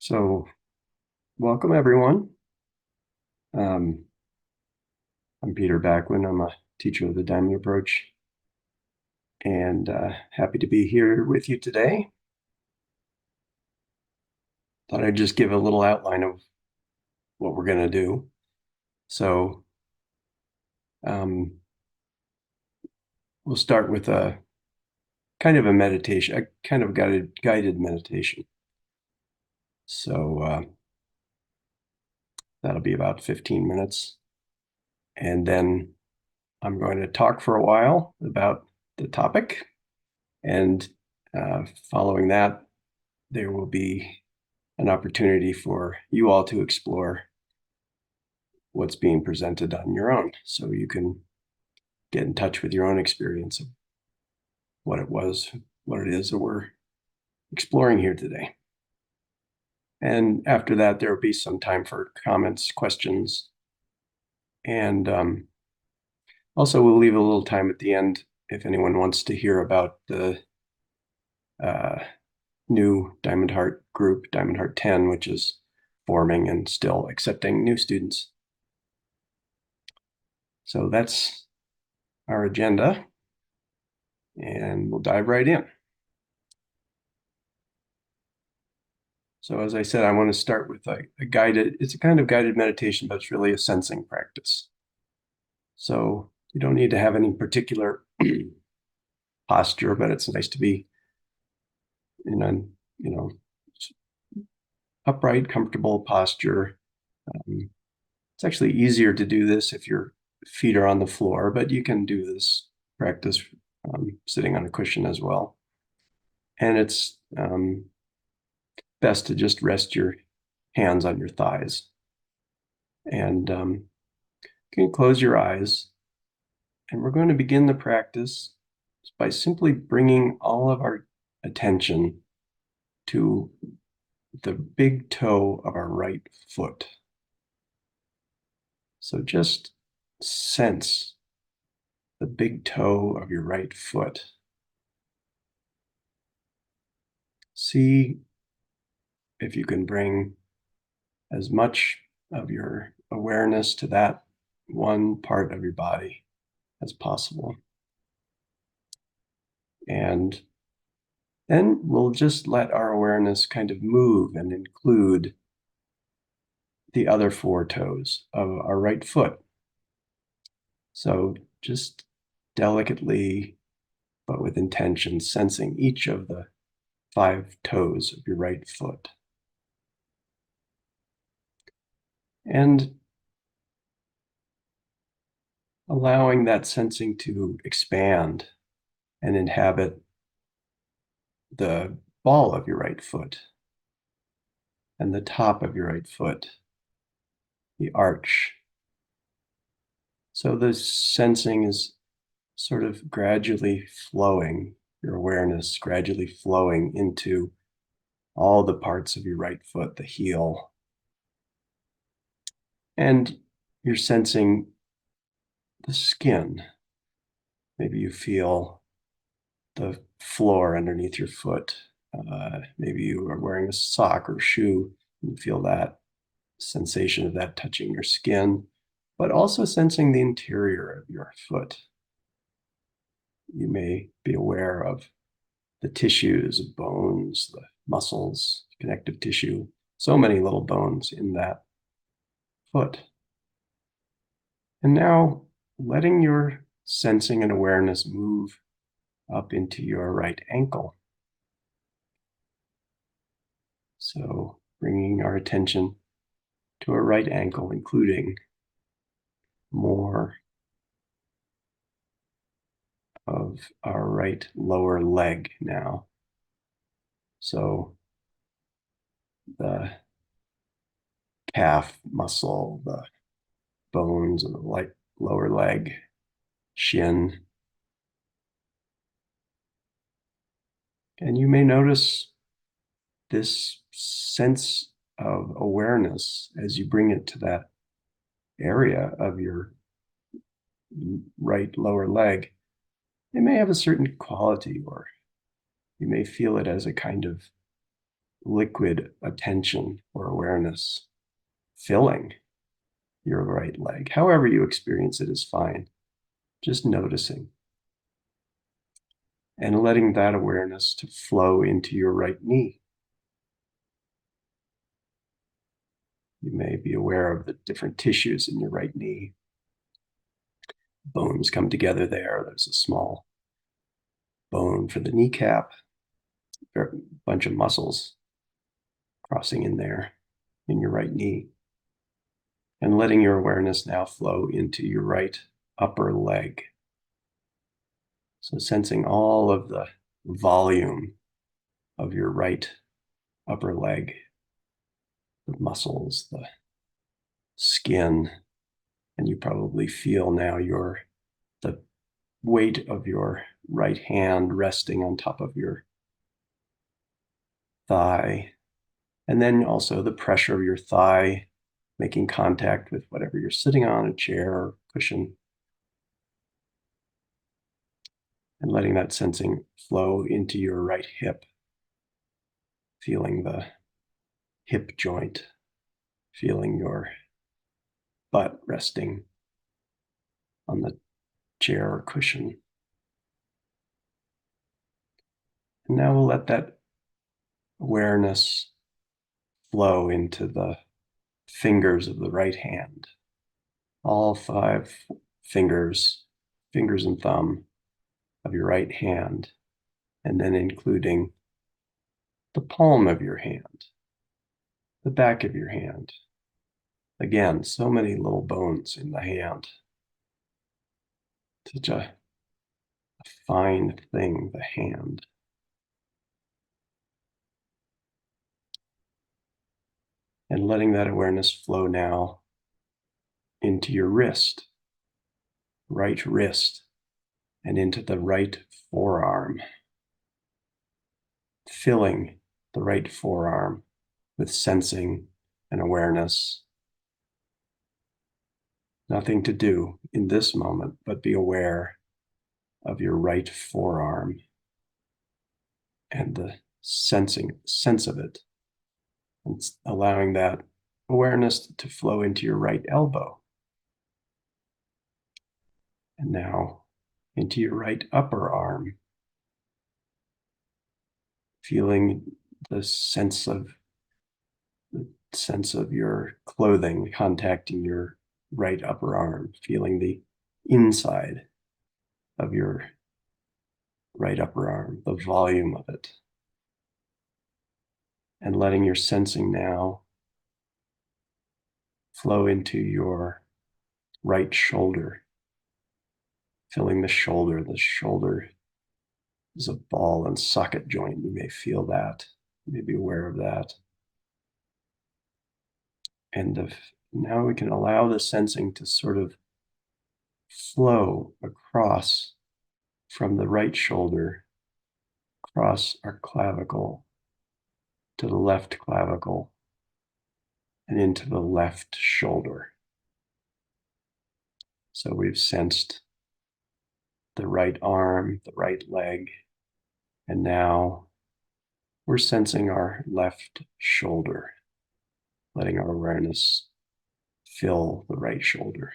So, welcome everyone. Um, I'm Peter Bakwin. I'm a teacher of the Diamond Approach, and happy to be here with you today. Thought I'd just give a little outline of what we're going to do. So, um, we'll start with a kind of a meditation, a kind of guided meditation. So, that'll be about 15 minutes. And then I'm going to talk for a while about the topic. And following that, there will be an opportunity for you all to explore what's being presented on your own. So you can get in touch with your own experience of what it is that we're exploring here today. And after that, there will be some time for comments, questions, and also we'll leave a little time at the end if anyone wants to hear about the new Diamond Heart group, Diamond Heart 10, which is forming and still accepting new students. So that's our agenda, and we'll dive right in. So as I said, I want to start with a guided, it's a kind of guided meditation, but it's really a sensing practice. So you don't need to have any particular posture, but it's nice to be in a, upright, comfortable posture. It's actually easier to do this if your feet are on the floor, but you can do this practice sitting on a cushion as well. And it's best to just rest your hands on your thighs. And you can close your eyes. And we're going to begin the practice by simply bringing all of our attention to the big toe of our right foot. So just sense the big toe of your right foot. See if you can bring as much of your awareness to that one part of your body as possible. And then we'll just let our awareness kind of move and include the other four toes of our right foot. So just delicately, but with intention, sensing each of the 5 toes of your right foot. And allowing that sensing to expand and inhabit the ball of your right foot and the top of your right foot, the arch. So this sensing is sort of gradually flowing, your awareness gradually flowing into all the parts of your right foot, the heel. And you're sensing the skin. Maybe you feel the floor underneath your foot. Maybe you are wearing a sock or shoe. You feel that sensation of that touching your skin, but also sensing the interior of your foot. You may be aware of the tissues, the bones, the muscles, connective tissue, so many little bones in that foot. And now letting your sensing and awareness move up into your right ankle. So bringing our attention to our right ankle, including more of our right lower leg now. So the calf muscle, the bones of the lower leg, shin. And you may notice this sense of awareness as you bring it to that area of your right lower leg. It may have a certain quality, or you may feel it as a kind of liquid attention or awareness filling your right leg. However you experience it is fine. Just noticing. And letting that awareness to flow into your right knee. You may be aware of the different tissues in your right knee. Bones come together there. There's a small bone for the kneecap, a bunch of muscles crossing in there in your right knee. And letting your awareness now flow into your right upper leg. So sensing all of the volume of your right upper leg, the muscles, the skin, and you probably feel now the weight of your right hand resting on top of your thigh, and then also the pressure of your thigh making contact with whatever you're sitting on, a chair or cushion, and letting that sensing flow into your right hip, feeling the hip joint, feeling your butt resting on the chair or cushion. And now we'll let that awareness flow into the fingers of the right hand. All 5 fingers and thumb of your right hand, and then including the palm of your hand, the back of your hand. Again, so many little bones in the hand. Such a fine thing, the hand. And letting that awareness flow now into your wrist, right wrist, and into the right forearm, filling the right forearm with sensing and awareness. Nothing to do in this moment, but be aware of your right forearm and the sense of it, and allowing that awareness to flow into your right elbow. And now into your right upper arm, feeling the sense of your clothing contacting your right upper arm, feeling the inside of your right upper arm, the volume of it. And letting your sensing now flow into your right shoulder, filling the shoulder. The shoulder is a ball and socket joint. You may feel that. You may be aware of that. And now we can allow the sensing to sort of flow across from the right shoulder, across our clavicle, to the left clavicle, and into the left shoulder. So we've sensed the right arm, the right leg, and now we're sensing our left shoulder, letting our awareness fill the right shoulder.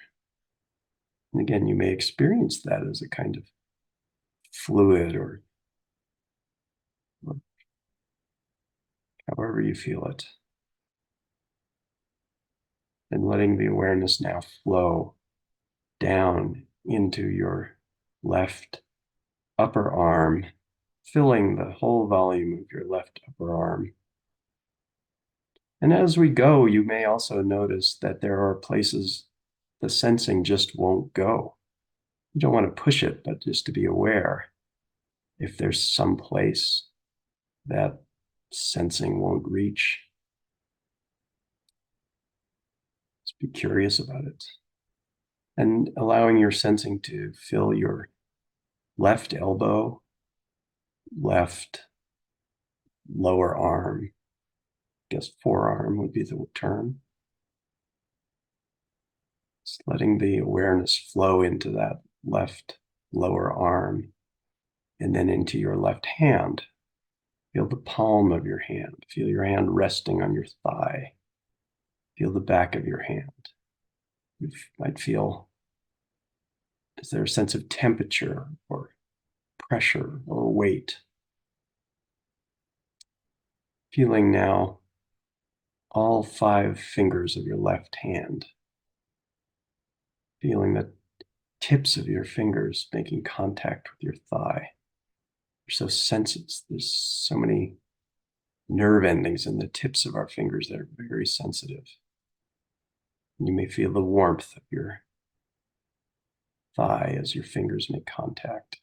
And again, you may experience that as a kind of fluid or however you feel it. And letting the awareness now flow down into your left upper arm, filling the whole volume of your left upper arm. And as we go, you may also notice that there are places the sensing just won't go. You don't want to push it, but just to be aware if there's some place that sensing won't reach. Just be curious about it. And allowing your sensing to fill your left elbow, left lower arm, I guess forearm would be the term. Just letting the awareness flow into that left lower arm and then into your left hand, Feel the palm of your hand. Feel your hand resting on your thigh. Feel the back of your hand. You might feel, is there a sense of temperature or pressure or weight? Feeling now all 5 fingers of your left hand. Feeling the tips of your fingers making contact with your thigh. You're so sensitive. There's so many nerve endings in the tips of our fingers that are very sensitive. You may feel the warmth of your thigh as your fingers make contact.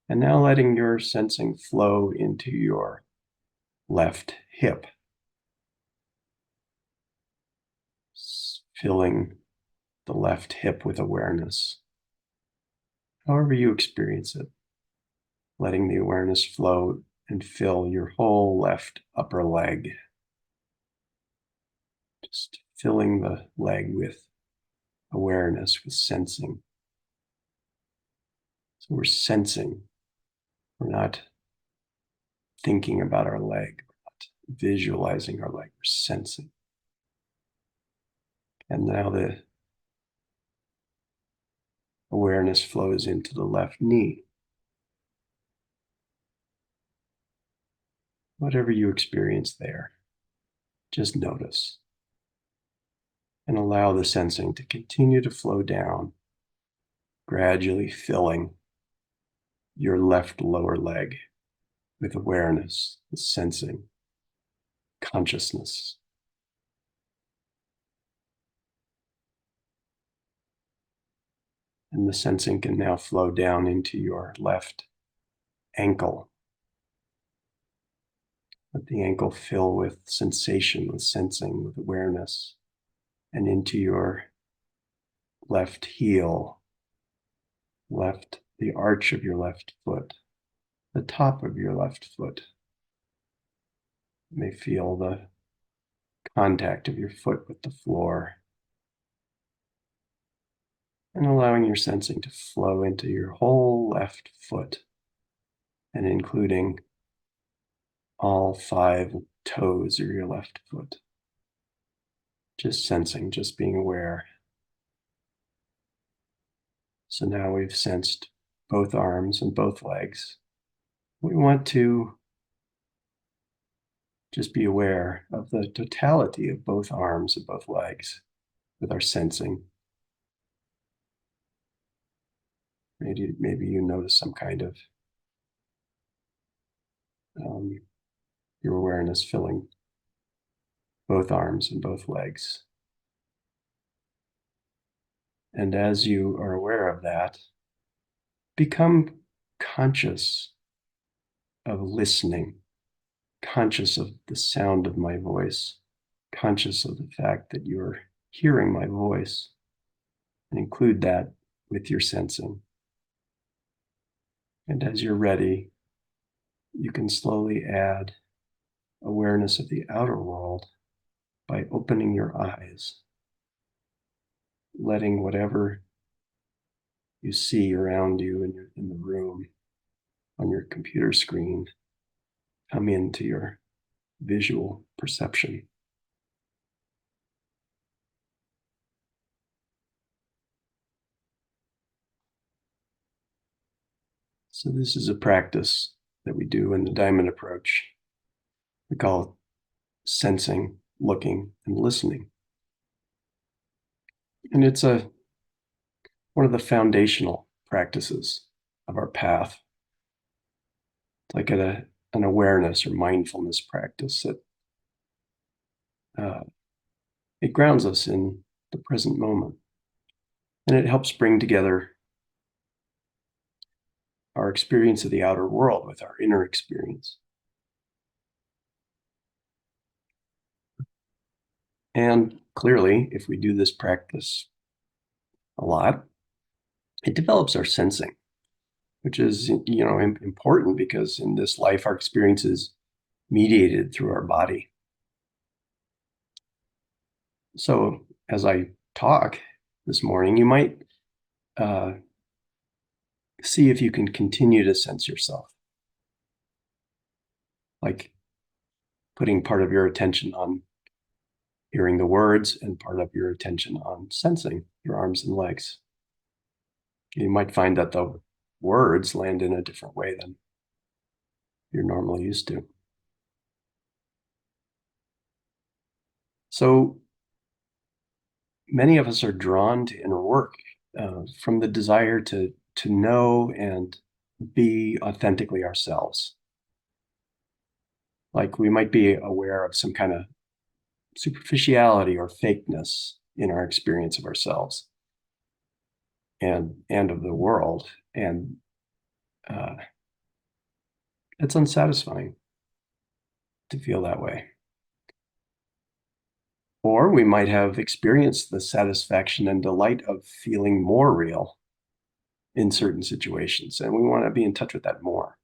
And now letting your sensing flow into your left hip. Filling the left hip with awareness. However you experience it. Letting the awareness flow and fill your whole left upper leg. Just filling the leg with awareness, with sensing. So we're sensing. We're not thinking about our leg. We're not visualizing our leg. We're sensing. And now the awareness flows into the left knee. Whatever you experience there, just notice. And allow the sensing to continue to flow down, gradually filling your left lower leg with awareness, with sensing, consciousness. And the sensing can now flow down into your left ankle. Let the ankle fill with sensation, with sensing, with awareness, and into your left heel, the arch of your left foot, the top of your left foot. You may feel the contact of your foot with the floor, and allowing your sensing to flow into your whole left foot, and including all 5 toes of your left foot. Just sensing, just being aware. So now we've sensed both arms and both legs. We want to just be aware of the totality of both arms and both legs with our sensing. Maybe you notice some kind of your awareness filling both arms and both legs. And as you are aware of that, become conscious of listening, conscious of the sound of my voice, conscious of the fact that you're hearing my voice, and include that with your sensing. And as you're ready, you can slowly add awareness of the outer world by opening your eyes, letting whatever you see around you in the room, on your computer screen, come into your visual perception. So this is a practice that we do in the diamond approach. We call it sensing, looking, and listening. And it's one of the foundational practices of our path. It's like an awareness or mindfulness practice that it grounds us in the present moment. And it helps bring together our experience of the outer world with our inner experience. And clearly, if we do this practice a lot, it develops our sensing, which is, important because in this life, our experience is mediated through our body. So as I talk this morning, you might see if you can continue to sense yourself. like putting part of your attention on hearing the words and part of your attention on sensing your arms and legs. You might find that the words land in a different way than you're normally used to. So many of us are drawn to inner work from the desire to know and be authentically ourselves. Like we might be aware of some kind of superficiality or fakeness in our experience of ourselves and of the world, and uh, it's unsatisfying to feel that way. Or we might have experienced the satisfaction and delight of feeling more real in certain situations, and we want to be in touch with that more.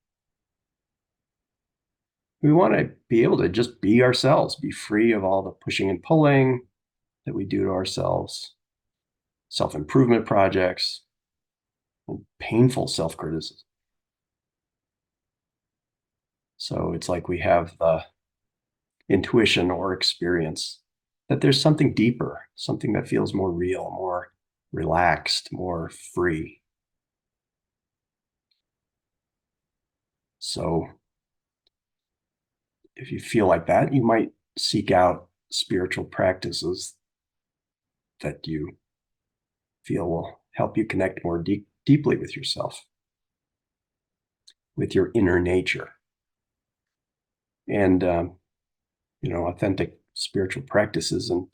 We want to be able to just be ourselves, be free of all the pushing and pulling that we do to ourselves, self-improvement projects, and painful self-criticism. So it's like we have the intuition or experience that there's something deeper, something that feels more real, more relaxed, more free. So if you feel like that, you might seek out spiritual practices that you feel will help you connect more deeply with yourself, with your inner nature. And, authentic spiritual practices and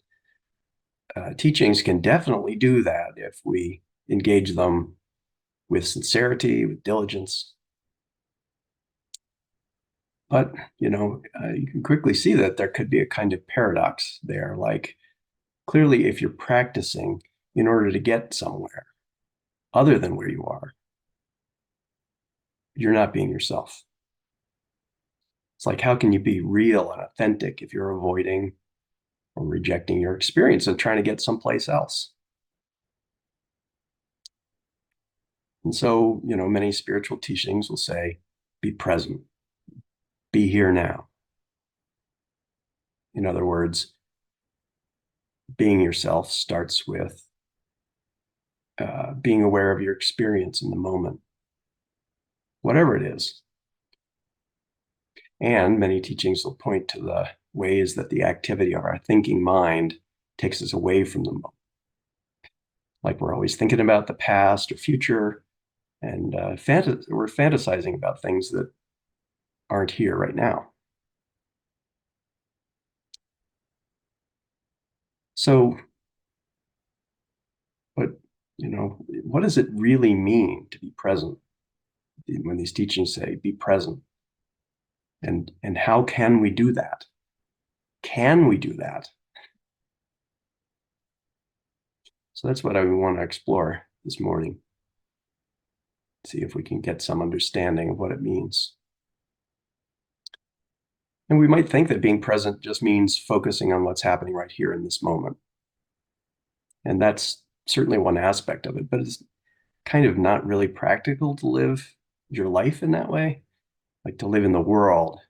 teachings can definitely do that if we engage them with sincerity, with diligence. But, you can quickly see that there could be a kind of paradox there. Like, clearly, if you're practicing in order to get somewhere other than where you are, you're not being yourself. It's like, how can you be real and authentic if you're avoiding or rejecting your experience and trying to get someplace else? And so, many spiritual teachings will say, be present, be here now. In other words, being yourself starts with being aware of your experience in the moment, whatever it is. And many teachings will point to the ways that the activity of our thinking mind takes us away from the moment. Like we're always thinking about the past or future, and we're fantasizing about things that aren't here right now. So, but what does it really mean to be present? When these teachings say be present, and how can we do that? Can we do that? So that's what I want to explore this morning. See if we can get some understanding of what it means. And we might think that being present just means focusing on what's happening right here in this moment. And that's certainly one aspect of it, but it's kind of not really practical to live your life in that way. Like to live in the world,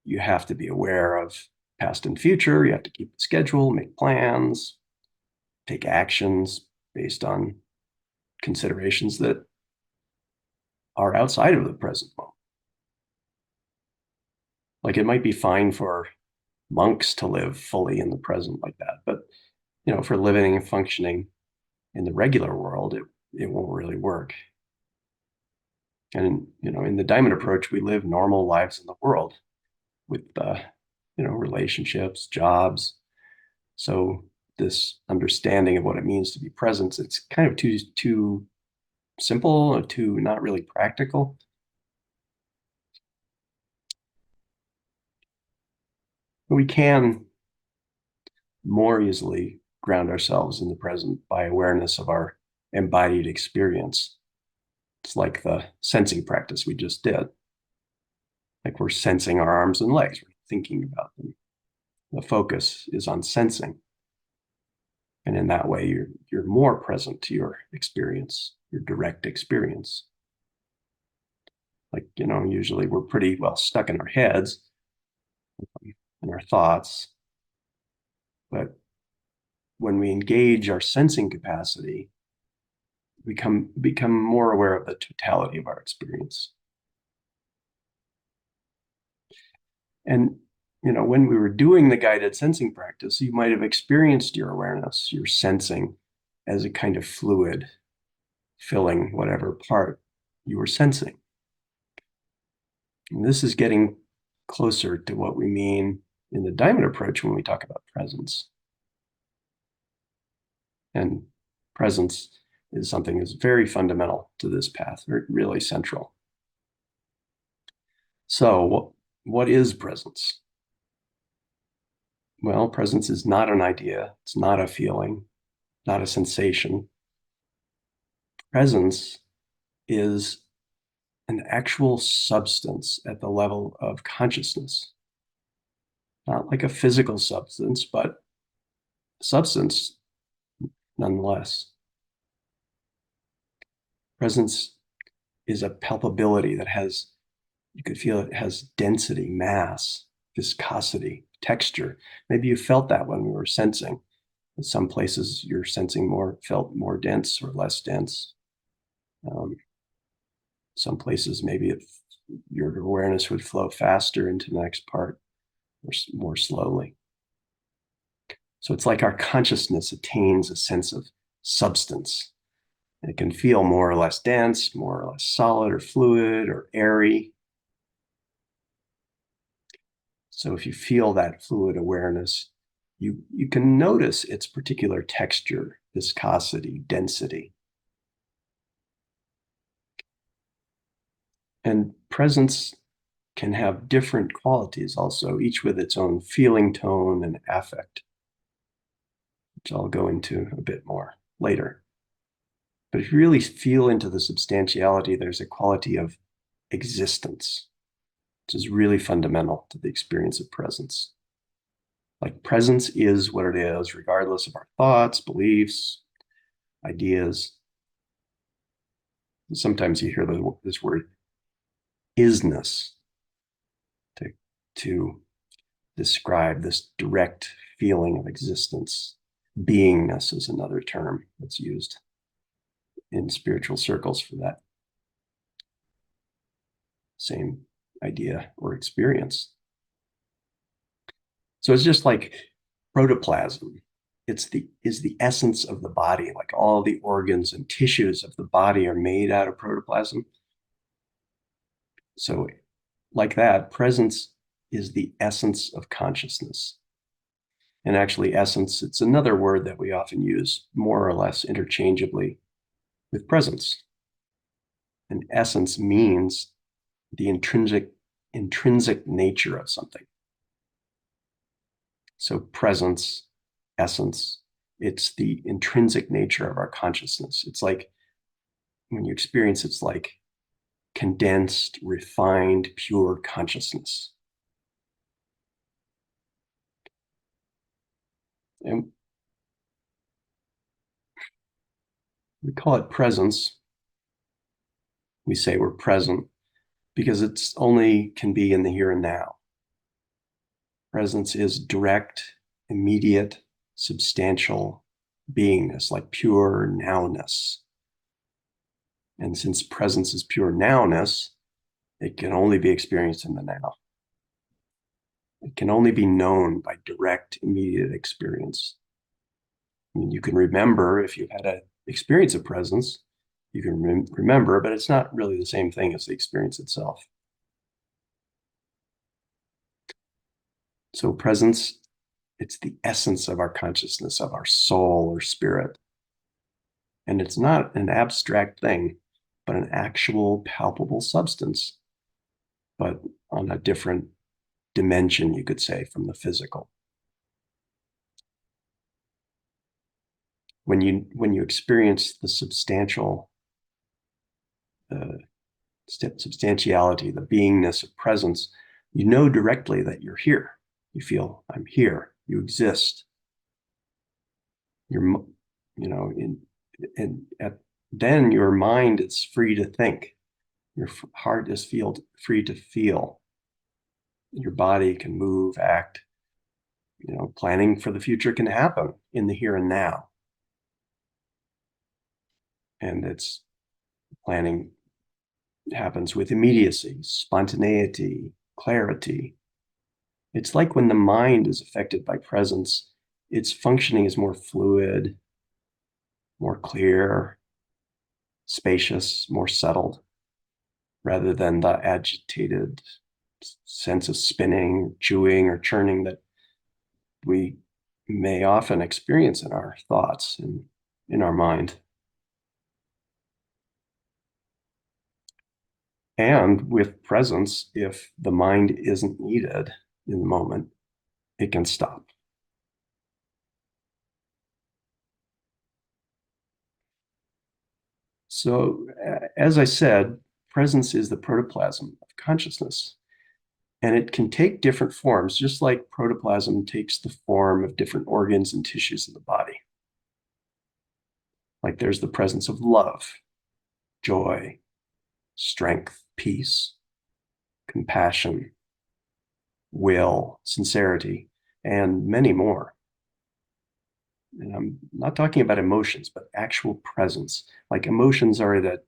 you have to be aware of past and future. You have to keep a schedule, make plans, take actions based on considerations that are outside of the present moment. Like it might be fine for monks to live fully in the present like that, but for living and functioning in the regular world, it won't really work. And in the Diamond approach, we live normal lives in the world with relationships, jobs. So this understanding of what it means to be present, it's kind of too simple or too not really practical. But we can more easily ground ourselves in the present by awareness of our embodied experience. It's like the sensing practice we just did. Like we're sensing our arms and legs, we're thinking about them. The focus is on sensing. And in that way, you're more present to your experience, your direct experience. Like, usually we're pretty well stuck in our heads and our thoughts. But when we engage our sensing capacity, we become more aware of the totality of our experience. And when we were doing the guided sensing practice, you might have experienced your awareness, your sensing, as a kind of fluid filling whatever part you were sensing. And this is getting closer to what we mean in the diamond approach when we talk about presence. And presence is something that's very fundamental to this path, really central. So what is presence? Well, presence is not an idea. It's not a feeling, not a sensation. Presence is an actual substance at the level of consciousness. Not like a physical substance, but substance nonetheless. Presence is a palpability that you could feel it has density, mass, viscosity, texture. Maybe you felt that when we were sensing. In some places, your sensing felt more dense or less dense. Some places, maybe your awareness would flow faster into the next part or more slowly. So it's like our consciousness attains a sense of substance. It can feel more or less dense, more or less solid or fluid or airy. So if you feel that fluid awareness, you can notice its particular texture, viscosity, density. And presence can have different qualities also, each with its own feeling tone and affect, which I'll go into a bit more later. But if you really feel into the substantiality, there's a quality of existence, which is really fundamental to the experience of presence. Like presence is what it is, regardless of our thoughts, beliefs, ideas. Sometimes you hear this word isness to describe this direct feeling of existence. Beingness is another term that's used in spiritual circles for that same idea or experience. So it's just like protoplasm. Is the essence of the body, like all the organs and tissues of the body are made out of protoplasm. So like that, presence is the essence of consciousness. And actually, essence, it's another word that we often use more or less interchangeably with presence. And essence means the intrinsic nature of something. So presence, essence, it's the intrinsic nature of our consciousness. It's like when you experience, it's like condensed, refined, pure consciousness. And we call it presence. We say we're present because it's only can be in the here and now. Presence is direct, immediate, substantial beingness, like pure nowness. And since presence is pure nowness, it can only be experienced in the now. It can only be known by direct, immediate experience. I mean, you can remember if you've had an experience of presence, you can remember, but it's not really the same thing as the experience itself. So presence, it's the essence of our consciousness, of our soul or spirit. And it's not an abstract thing, but an actual palpable substance, but on a different dimension, you could say, from the physical. When you experience the substantiality, the beingness of presence, you know directly that you're here. You feel, I'm here. You exist. You're, then your mind is free to think. Your heart is free to feel. Your body can move, act. Planning for the future can happen in the here and now. And it's planning happens with immediacy, spontaneity, clarity. It's like when the mind is affected by presence, its functioning is more fluid, more clear, spacious, more settled, rather than the agitated sense of spinning, chewing, or churning that we may often experience in our thoughts and in our mind. And with presence, if the mind isn't needed in the moment, it can stop. So, as I said, presence is the protoplasm of consciousness, and it can take different forms, just like protoplasm takes the form of different organs and tissues in the body. Like there's the presence of love, joy, strength, peace, compassion, will, sincerity, and many more. And I'm not talking about emotions, but actual presence. Like emotions are at a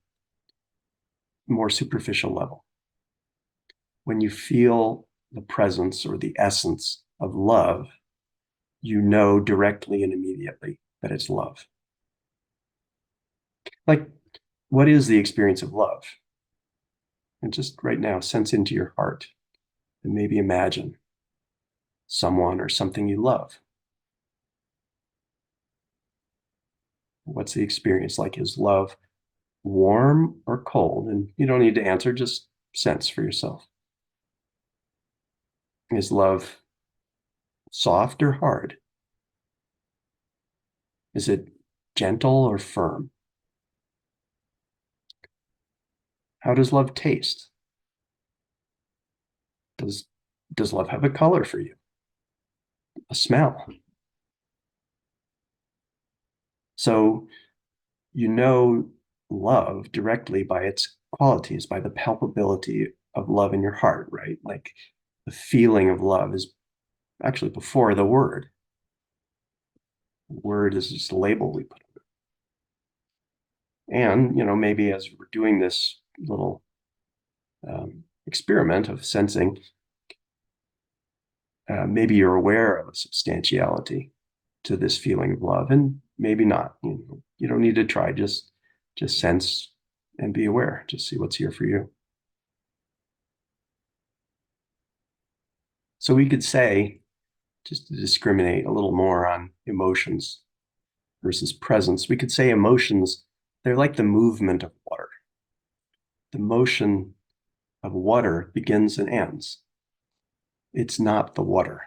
more superficial level. When you feel the presence or the essence of love, you know directly and immediately that it's love. Like, what is the experience of love? And just right now, sense into your heart and maybe imagine someone or something you love. What's the experience like? Is love warm or cold? And you don't need to answer, just sense for yourself. Is love soft or hard? Is it gentle or firm? How does love taste? Does does love have a color for you? A smell? So you know love directly by its qualities, by the palpability of love in your heart, right? Like the feeling of love is actually before the word. Word is just a label we put on it. And, maybe as we're doing this little experiment of sensing, maybe you're aware of a substantiality to this feeling of love, and maybe not. You don't need to try, just sense and be aware. Just see what's here for you. So we could say, just to discriminate a little more on emotions versus presence, we could say emotions, they're like the movement of water. The motion of water begins and ends. It's not the water.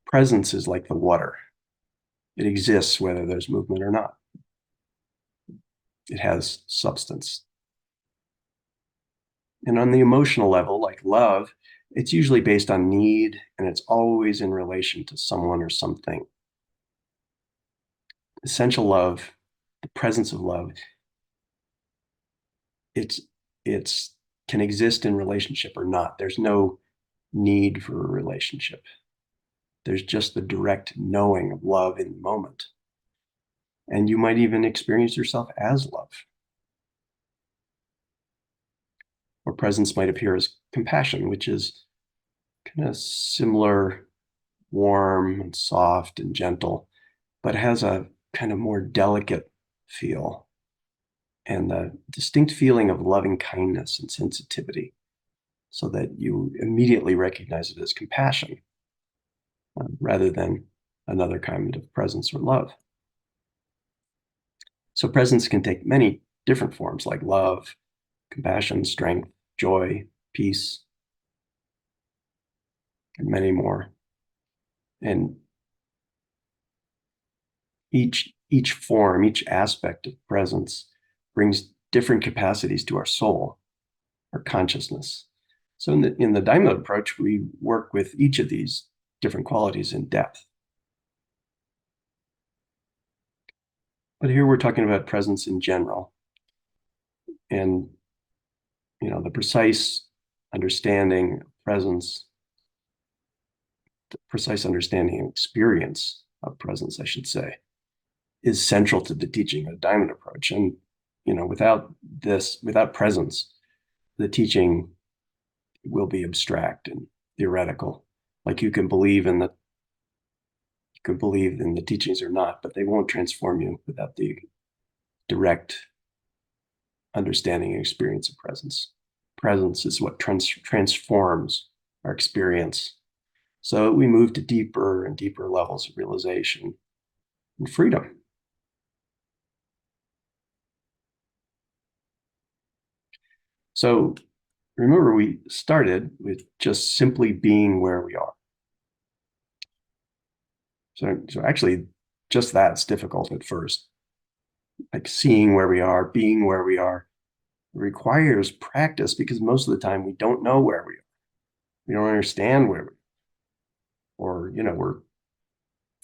Presence is like the water. It exists whether there's movement or not. It has substance. And on the emotional level, like love, it's usually based on need, and it's always in relation to someone or something. Essential love, the presence of love, it's it's can exist in relationship or not. There's no need for a relationship. There's just the direct knowing of love in the moment. And you might even experience yourself as love. Or presence might appear as compassion, which is kind of similar, warm and soft and gentle, but has a kind of more delicate feel and the distinct feeling of loving kindness and sensitivity, so that you immediately recognize it as compassion rather than another kind of presence or love. So presence can take many different forms, like love, compassion, strength, joy, peace, and many more. And each form, each aspect of presence brings different capacities to our soul, our consciousness. So in the Daimyo approach, we work with each of these different qualities in depth. But here we're talking about presence in general. And the precise understanding of presence the precise understanding and experience of presence, I should say, is central to the teaching of the diamond approach. And, without presence, the teaching will be abstract and theoretical. Like you can believe in the teachings or not, but they won't transform you without the direct understanding and experience of presence. Presence is what transforms our experience. So we move to deeper and deeper levels of realization and freedom. So remember, we started with just simply being where we are. So actually, just that's difficult at first. Like seeing where we are, being where we are, requires practice because most of the time we don't know where we are. We don't understand where we are. Or, we're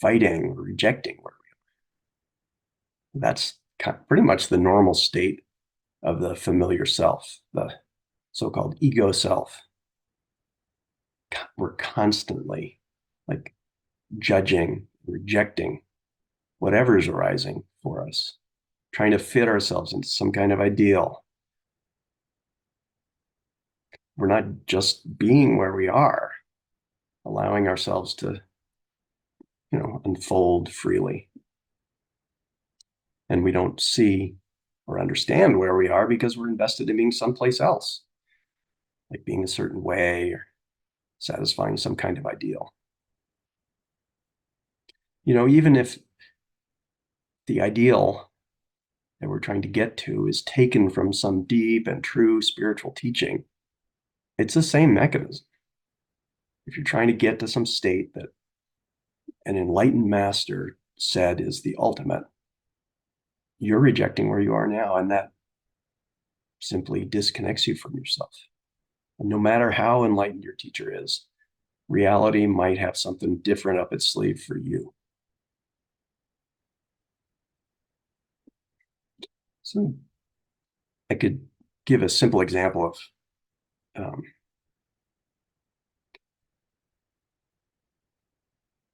fighting or rejecting where we are. That's pretty much the normal state of the familiar self, the so-called ego self. We're constantly like judging, rejecting whatever is arising for us, trying to fit ourselves into some kind of ideal. We're not just being where we are, allowing ourselves to, unfold freely. And we don't see or understand where we are because we're invested in being someplace else, like being a certain way or satisfying some kind of ideal. Even if the ideal that we're trying to get to is taken from some deep and true spiritual teaching, it's the same mechanism. If you're trying to get to some state that an enlightened master said is the ultimate, you're rejecting where you are now, and that simply disconnects you from yourself. And no matter how enlightened your teacher is, reality might have something different up its sleeve for you. So I could give a simple example of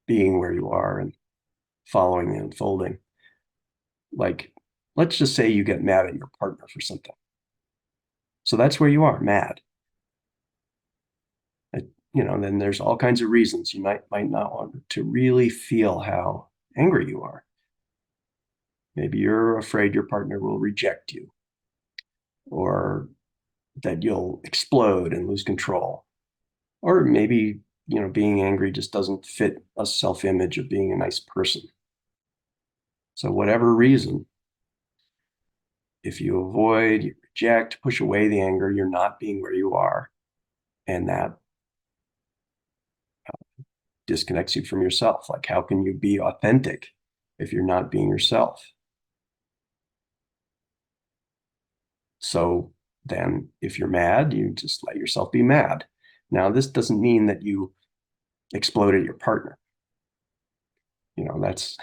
being where you are and following the unfolding. Like, let's just say you get mad at your partner for something. So that's where you are, mad. Then there's all kinds of reasons you might not want to really feel how angry you are. Maybe you're afraid your partner will reject you, or that you'll explode and lose control. Or maybe, being angry just doesn't fit a self-image of being a nice person. So whatever reason, if you avoid, you reject, push away the anger, you're not being where you are. And that disconnects you from yourself. Like, how can you be authentic if you're not being yourself? So then if you're mad, you just let yourself be mad. Now, this doesn't mean that you explode at your partner. That's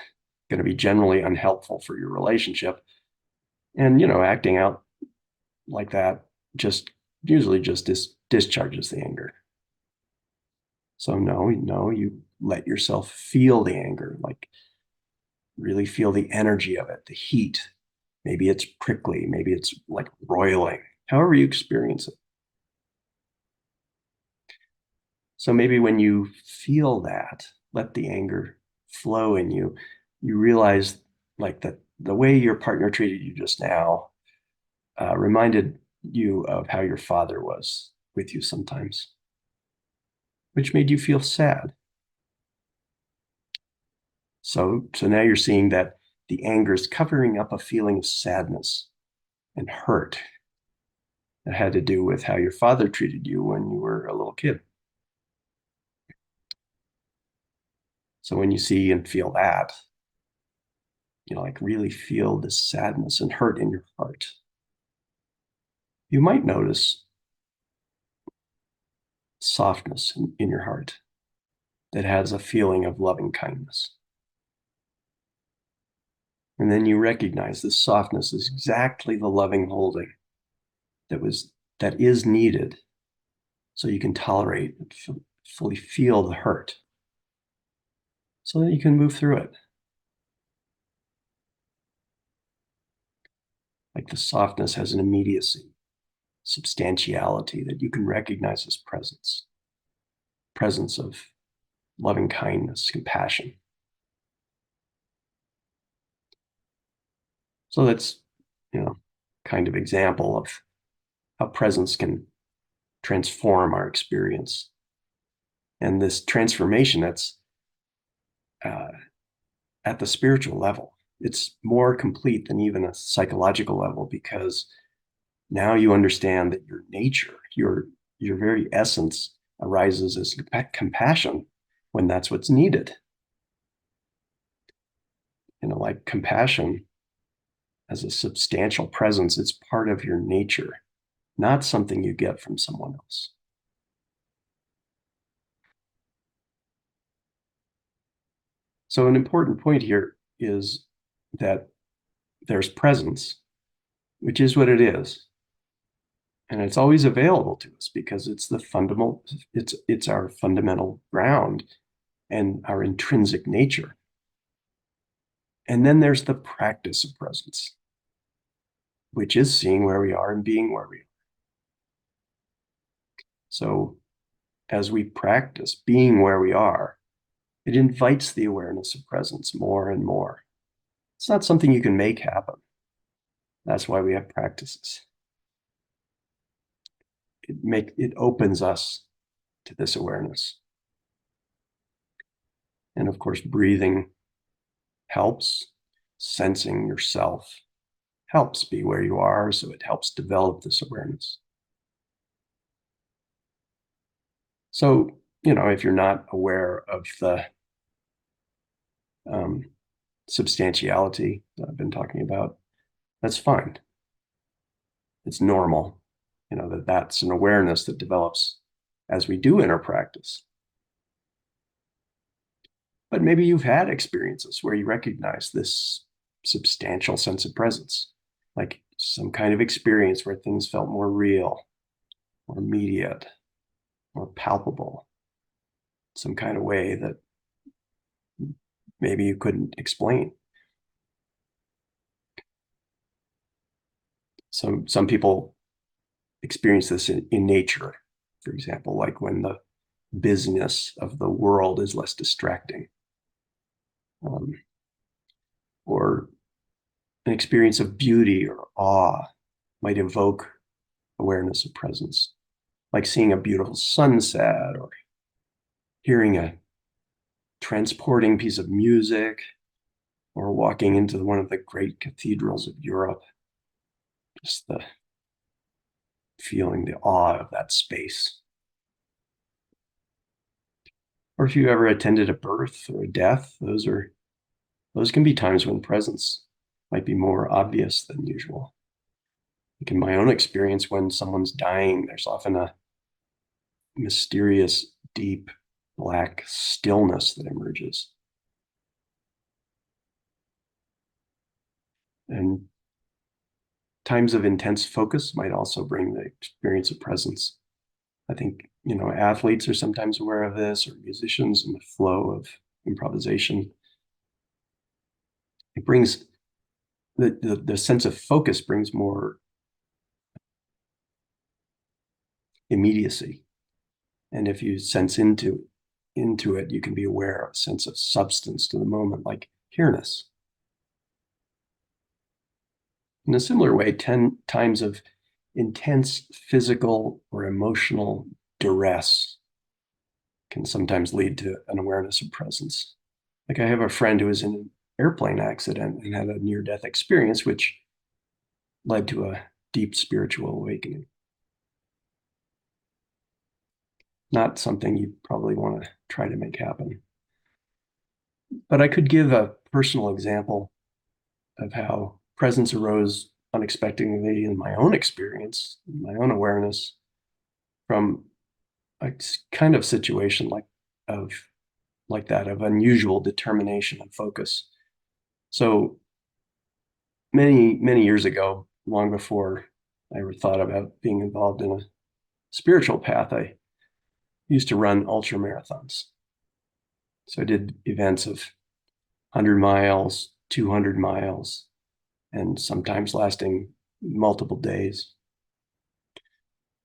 going to be generally unhelpful for your relationship. And, acting out like that usually just discharges the anger. So no, you let yourself feel the anger, like really feel the energy of it, the heat. Maybe it's prickly, maybe it's like roiling, however you experience it. So maybe when you feel that, let the anger flow in you, you realize like that the way your partner treated you just now reminded you of how your father was with you sometimes, which made you feel sad. So now you're seeing that the anger is covering up a feeling of sadness and hurt that had to do with how your father treated you when you were a little kid. So when you see and feel that, like really feel this sadness and hurt in your heart, you might notice softness in your heart that has a feeling of loving kindness. And then you recognize this softness is exactly the loving holding that is needed so you can tolerate and fully feel the hurt. so that you can move through it. Like the softness has an immediacy, substantiality that you can recognize as presence of loving kindness, compassion. So that's, kind of example of how presence can transform our experience. And this transformation that's uh, at the spiritual level, it's more complete than even a psychological level, because now you understand that your nature, your very essence arises as compassion when that's what's needed. Like compassion as a substantial presence, it's part of your nature, not something you get from someone else. So an important point here is that there's presence, which is what it is. And it's always available to us because it's the fundamental, it's our fundamental ground and our intrinsic nature. And then there's the practice of presence, which is seeing where we are and being where we are. So as we practice being where we are, it invites the awareness of presence more and more. It's not something you can make happen. That's why we have practices. It opens us to this awareness. And of course, breathing helps. Sensing yourself helps be where you are, so it helps develop this awareness. So, if you're not aware of the um, substantiality that I've been talking about, that's fine. It's normal, that's an awareness that develops as we do inner practice. But maybe you've had experiences where you recognize this substantial sense of presence, like some kind of experience where things felt more real, more immediate, more palpable, some kind of way that maybe you couldn't explain. Some people experience this in nature, for example, like when the busyness of the world is less distracting, um, or an experience of beauty or awe might evoke awareness of presence, like seeing a beautiful sunset or hearing a transporting piece of music or walking into one of the great cathedrals of Europe. Just the feeling the awe of that space. Or if you ever attended a birth or a death, those can be times when presence might be more obvious than usual. Like in my own experience, when someone's dying, there's often a mysterious, deep, black stillness that emerges. And times of intense focus might also bring the experience of presence. I think, athletes are sometimes aware of this, or musicians in the flow of improvisation. It brings the sense of focus brings more immediacy. And if you sense into it, you can be aware of a sense of substance to the moment, like here-ness. In a similar way, 10 times of intense physical or emotional duress can sometimes lead to an awareness of presence. Like I have a friend who was in an airplane accident and had a near-death experience, which led to a deep spiritual awakening. Not something you probably want to try to make happen. But I could give a personal example of how presence arose unexpectedly in my own experience, my own awareness, from a kind of situation of like that, of unusual determination and focus. So many years ago, long before I ever thought about being involved in a spiritual path, I used to run ultra marathons. So I did events of 100 miles, 200 miles, and sometimes lasting multiple days.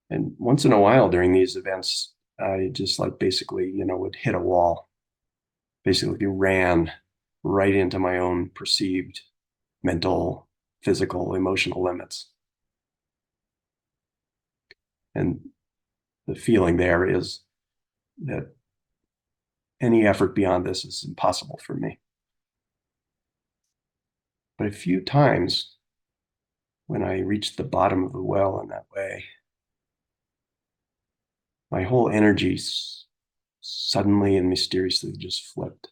And once in a while during these events, I just like basically, would hit a wall, basically ran right into my own perceived mental, physical, emotional limits. And the feeling there is that any effort beyond this is impossible for me. But a few times when I reached the bottom of the well in that way, my whole energy suddenly and mysteriously just flipped.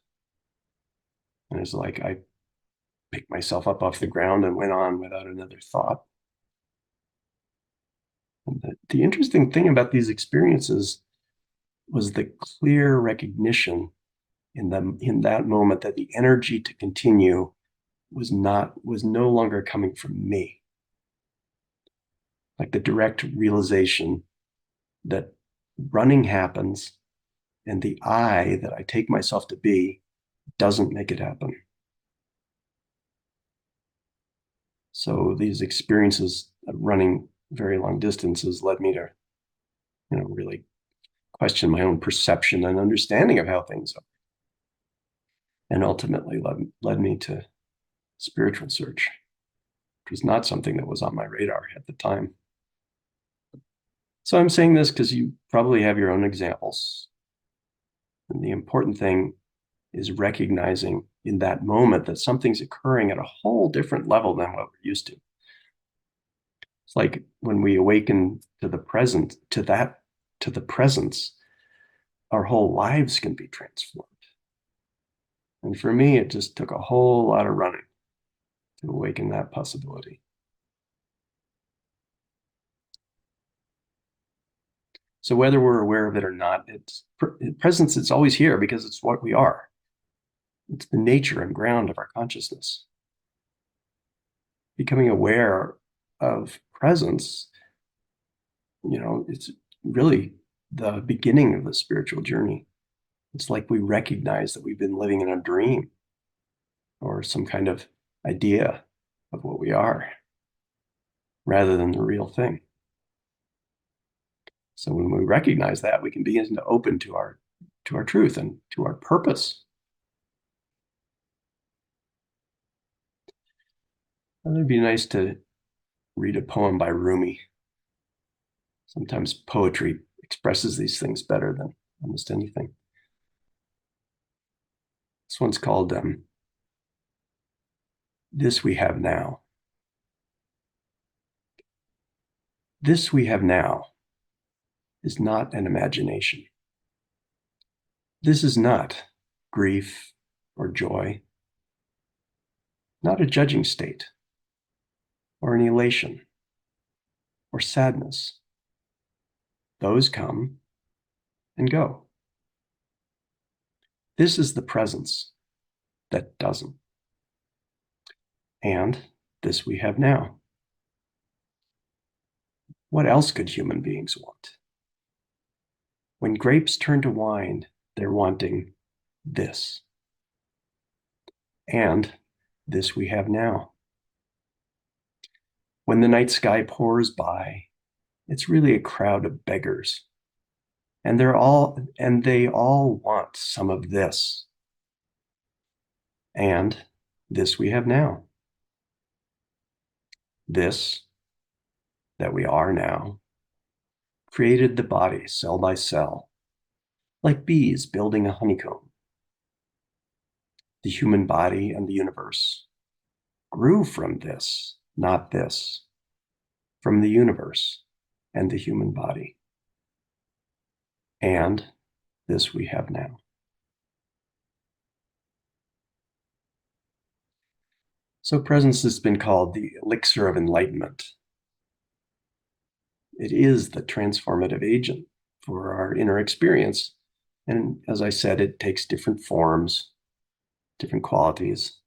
And it's like I picked myself up off the ground and went on without another thought. And the interesting thing about these experiences was the clear recognition in that moment that the energy to continue was no longer coming from me. Like the direct realization that running happens and the I that I take myself to be doesn't make it happen. So these experiences of running very long distances led me to, really question my own perception and understanding of how things are, and ultimately led me to spiritual search, which was not something that was on my radar at the time. So I'm saying this because you probably have your own examples. And the important thing is recognizing in that moment that something's occurring at a whole different level than what we're used to. It's like when we awaken to the present, to the presence, our whole lives can be transformed. And for me, it just took a whole lot of running to awaken that possibility. So whether we're aware of it or not, presence is always here because it's what we are. It's the nature and ground of our consciousness. Becoming aware of presence, it's really the beginning of the spiritual journey. It's like we recognize that we've been living in a dream or some kind of idea of what we are rather than the real thing. So when we recognize that, we can begin to open to our truth and to our purpose. And it'd be nice to read a poem by Rumi. Sometimes poetry expresses these things better than almost anything. This one's called This We Have Now. This we have now is not an imagination. This is not grief or joy, not a judging state or an elation or sadness. Those come and go. This is the presence that doesn't. And this we have now. What else could human beings want? When grapes turn to wine, they're wanting this. And this we have now. When the night sky pours by, it's really a crowd of beggars. And they all want some of this. And this we have now. This that we are now created the body cell by cell, like bees building a honeycomb. The human body and the universe grew from this, not this, from the universe and the human body. And this we have now. So presence has been called the elixir of enlightenment. It is the transformative agent for our inner experience. And as I said, it takes different forms, different qualities,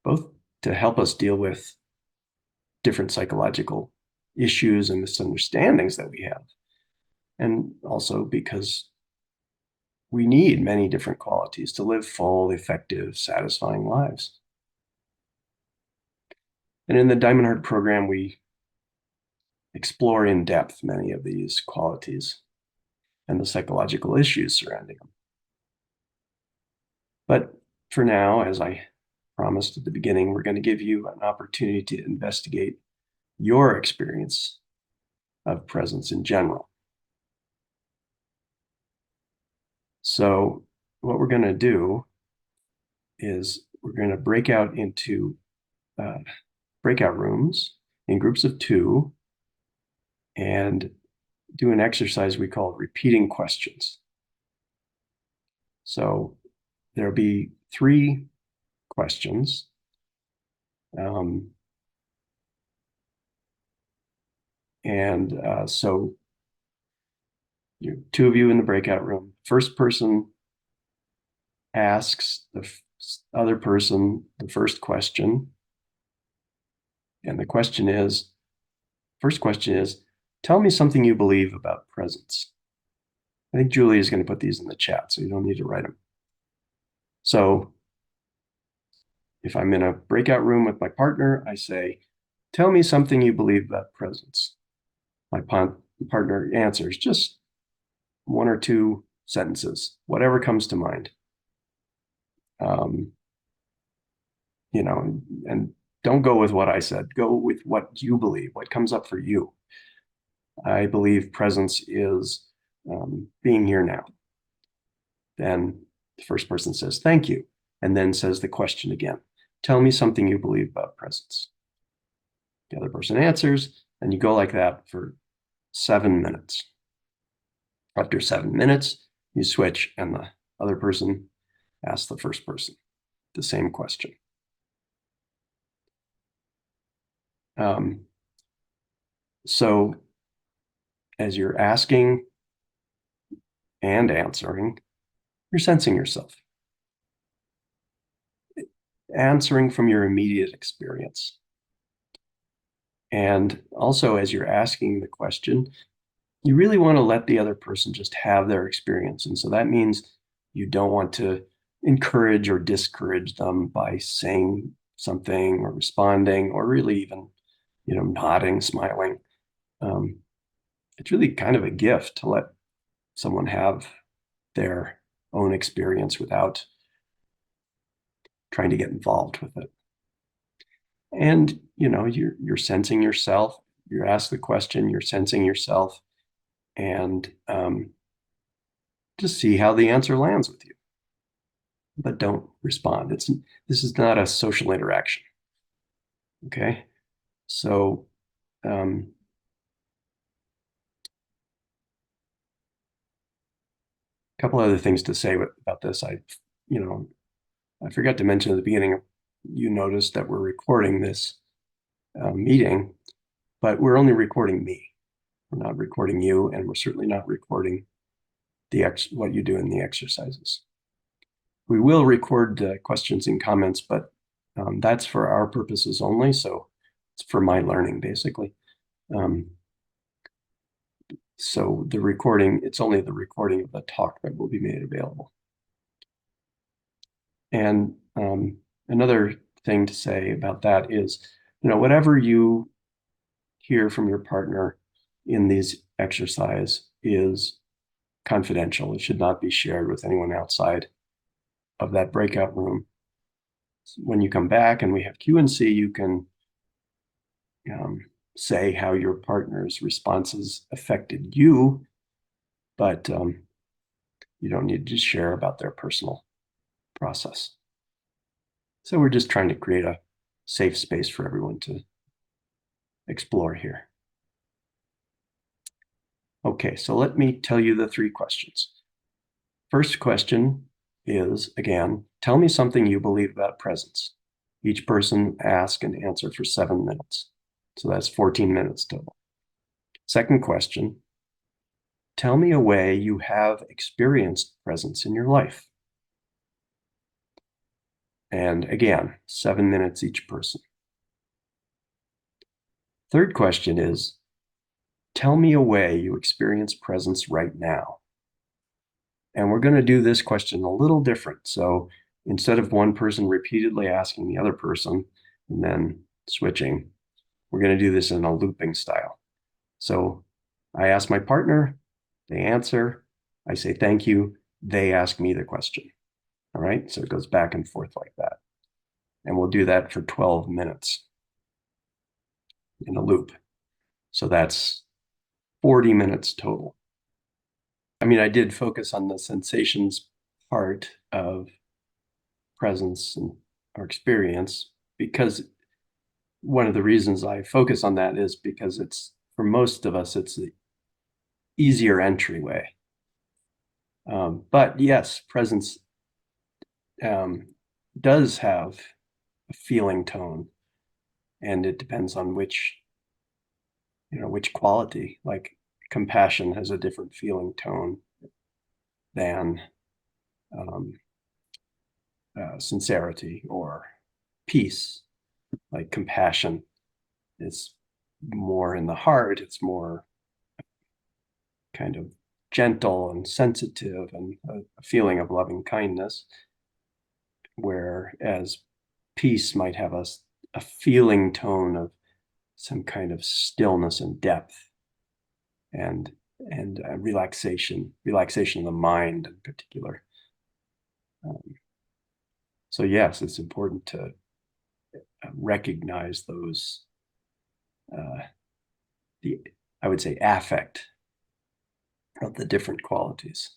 both to help us deal with different psychological issues and misunderstandings that we have. And also because we need many different qualities to live full, effective, satisfying lives. And in the Diamond Heart program, we explore in depth many of these qualities and the psychological issues surrounding them. But for now, as I promised at the beginning, we're going to give you an opportunity to investigate your experience of presence in general. So what we're going to do is we're going to break out into breakout rooms in groups of 2 and do an exercise we call repeating questions. So there'll be 3 questions. So 2 of you in the breakout room. First person asks the other person the first question. And the first question is, tell me something you believe about presence. I think Julie is going to put these in the chat, so you don't need to write them. So if I'm in a breakout room with my partner, I say, tell me something you believe about presence. My partner answers just 1 or 2 sentences, whatever comes to mind. And don't go with what I said. Go with what you believe, what comes up for you. I believe presence is being here now. Then the first person says, thank you, and then says the question again. Tell me something you believe about presence. The other person answers, and you go like that for 7 minutes. After 7 minutes, you switch, and the other person asks the first person the same question. So as you're asking and answering, you're sensing yourself. Answering from your immediate experience. And also, as you're asking the question, you really want to let the other person just have their experience. And so that means you don't want to encourage or discourage them by saying something or responding or really even, nodding, smiling. It's really kind of a gift to let someone have their own experience without trying to get involved with it. And, you're sensing yourself. You ask the question, you're sensing yourself, and just see how the answer lands with you. But don't respond. This is not a social interaction. Okay? So a couple other things to say about this. I forgot to mention at the beginning, you noticed that we're recording this meeting, but we're only recording me. We're not recording you, and we're certainly not recording what you do in the exercises. We will record questions and comments, but that's for our purposes only. So it's for my learning, basically. So the recording, it's only the recording of the talk that will be made available. And another thing to say about that is, whatever you hear from your partner in these exercises is confidential. It should not be shared with anyone outside of that breakout room. When you come back and we have Q&C, you can say how your partner's responses affected you, but you don't need to share about their personal process. So we're just trying to create a safe space for everyone to explore here. Okay, so let me tell you the 3 questions. First question is, again, tell me something you believe about presence. Each person ask and answer for 7 minutes. So that's 14 minutes total. Second question, tell me a way you have experienced presence in your life. And again, 7 minutes each person. Third question is, tell me a way you experience presence right now. And we're going to do this question a little different. So instead of one person repeatedly asking the other person and then switching, we're going to do this in a looping style. So I ask my partner, they answer, I say thank you, they ask me the question. All right, so it goes back and forth like that. And we'll do that for 12 minutes in a loop. So that's 40 minutes total. I mean, I did focus on the sensations part of presence and our experience because one of the reasons I focus on that is because it's, for most of us, it's the easier entryway. But yes, presence does have a feeling tone, and it depends on which quality. Like compassion has a different feeling tone than sincerity or peace. Like compassion is more in the heart. It's more kind of gentle and sensitive and a feeling of loving kindness, whereas peace might have a feeling tone of some kind of stillness and depth and relaxation of the mind in particular. So yes, it's important to recognize those, the I would say affect of the different qualities.